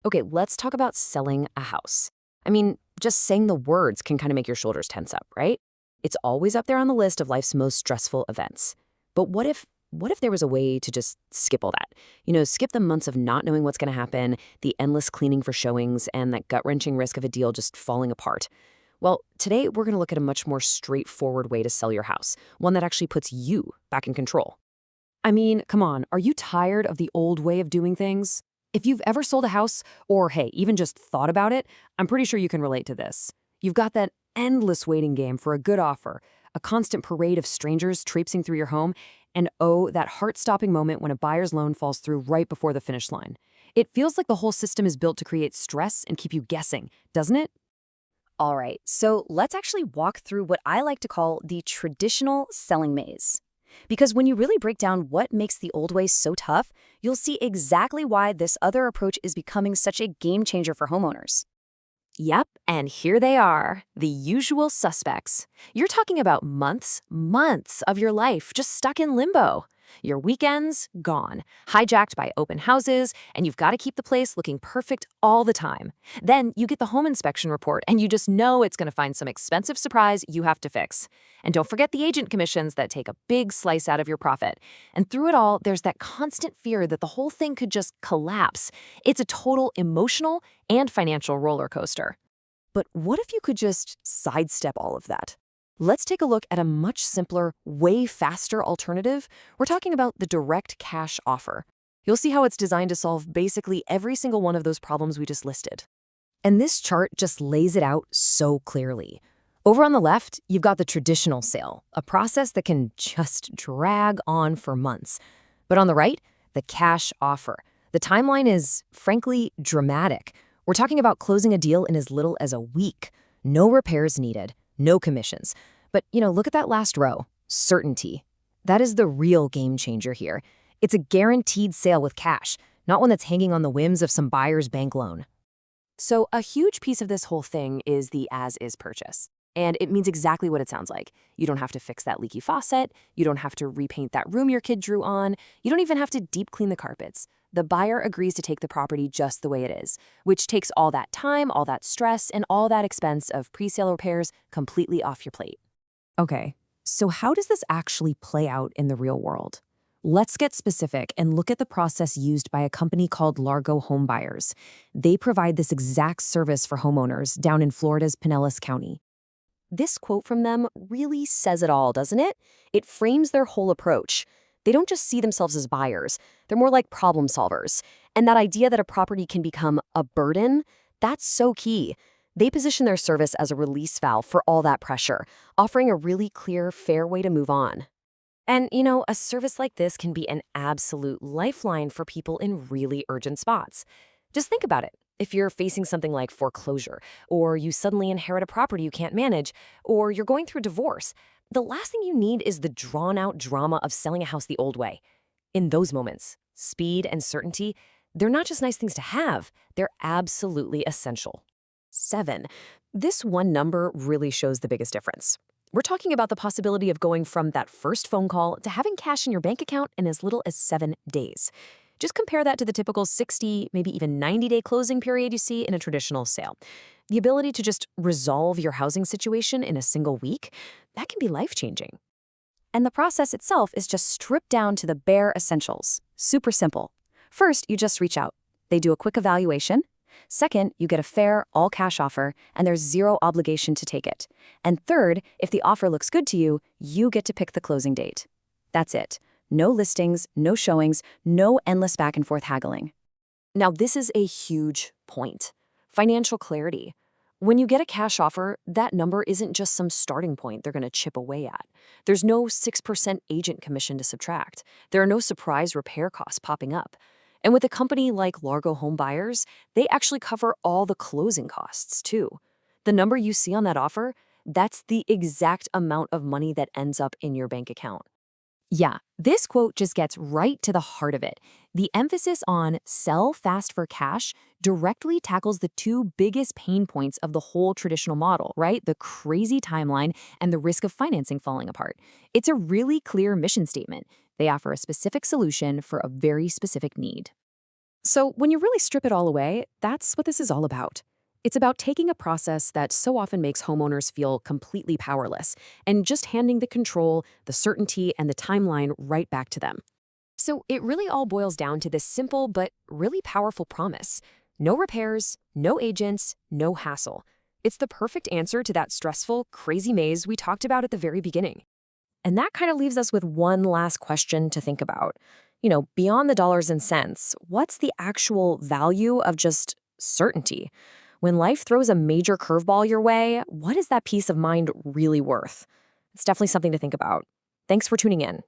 Okay, let's talk about selling a house. I mean, just saying the words can kind of make your shoulders tense up, right? It's always up there on the list of life's most stressful events. But what if there was a way to just skip all that? Skip the months of not knowing what's going to happen, the endless cleaning for showings, and that gut-wrenching risk of a deal just falling apart. Well, today we're going to look at a much more straightforward way to sell your house, one that actually puts you back in control. I mean, come on, are you tired of the old way of doing things? If you've ever sold a house, or hey, even just thought about it, I'm pretty sure you can relate to this. You've got that endless waiting game for a good offer, a constant parade of strangers traipsing through your home, and oh, that heart-stopping moment when a buyer's loan falls through right before the finish line. It feels like the whole system is built to create stress and keep you guessing, doesn't it? All right, so let's actually walk through what I like to call the traditional selling maze. Because when you really break down what makes the old way so tough, you'll see exactly why this other approach is becoming such a game changer for homeowners. Yep, and here they are, the usual suspects. You're talking about months of your life just stuck in limbo. Your weekends, gone, hijacked by open houses, and you've got to keep the place looking perfect all the time. Then you get the home inspection report, and you just know it's going to find some expensive surprise you have to fix. And don't forget the agent commissions that take a big slice out of your profit. And through it all, there's that constant fear that the whole thing could just collapse. It's a total emotional and financial roller coaster. But what if you could just sidestep all of that? Let's take a look at a much simpler, way faster alternative. We're talking about the direct cash offer. You'll see how it's designed to solve basically every single one of those problems we just listed. And this chart just lays it out so clearly. Over on the left, you've got the traditional sale, a process that can just drag on for months. But on the right, the cash offer. The timeline is, frankly, dramatic. We're talking about closing a deal in as little as a week. No repairs needed, no commissions. But, look at that last row. Certainty. That is the real game changer here. It's a guaranteed sale with cash, not one that's hanging on the whims of some buyer's bank loan. So a huge piece of this whole thing is the as-is purchase. And it means exactly what it sounds like. You don't have to fix that leaky faucet. You don't have to repaint that room your kid drew on. You don't even have to deep clean the carpets. The buyer agrees to take the property just the way it is, which takes all that time, all that stress, and all that expense of pre-sale repairs completely off your plate. Okay, so how does this actually play out in the real world? Let's get specific and look at the process used by a company called Largo Home Buyers. They provide this exact service for homeowners down in Florida's Pinellas County. This quote from them really says it all, doesn't it? It frames their whole approach. They don't just see themselves as buyers, they're more like problem solvers. And that idea that a property can become a burden, that's so key. They position their service as a release valve for all that pressure, offering a really clear, fair way to move on. And, a service like this can be an absolute lifeline for people in really urgent spots. Just think about it. If you're facing something like foreclosure, or you suddenly inherit a property you can't manage, or you're going through divorce, the last thing you need is the drawn-out drama of selling a house the old way. In those moments, speed and certainty, they're not just nice things to have, they're absolutely essential. 7. This one number really shows the biggest difference. We're talking about the possibility of going from that first phone call to having cash in your bank account in as little as 7 days. Just compare that to the typical 60, maybe even 90-day closing period you see in a traditional sale. The ability to just resolve your housing situation in a single week, that can be life-changing. And the process itself is just stripped down to the bare essentials. Super simple. First, you just reach out. They do a quick evaluation. Second, you get a fair, all-cash offer, and there's zero obligation to take it. And third, if the offer looks good to you, you get to pick the closing date. That's it. No listings, no showings, no endless back-and-forth haggling. Now, this is a huge point. Financial clarity. When you get a cash offer, that number isn't just some starting point they're going to chip away at. There's no 6% agent commission to subtract. There are no surprise repair costs popping up. And with a company like Largo Home Buyers, they actually cover all the closing costs, too. The number you see on that offer, that's the exact amount of money that ends up in your bank account. Yeah, this quote just gets right to the heart of it. The emphasis on sell fast for cash directly tackles the two biggest pain points of the whole traditional model, right? The crazy timeline and the risk of financing falling apart. It's a really clear mission statement. They offer a specific solution for a very specific need. So, when you really strip it all away, that's what this is all about. It's about taking a process that so often makes homeowners feel completely powerless and just handing the control, the certainty, and the timeline right back to them. So it really all boils down to this simple but really powerful promise: no repairs, no agents, no hassle. It's the perfect answer to that stressful, crazy maze we talked about at the very beginning. And that kind of leaves us with one last question to think about. Beyond the dollars and cents, what's the actual value of just certainty? When life throws a major curveball your way, what is that peace of mind really worth? It's definitely something to think about. Thanks for tuning in.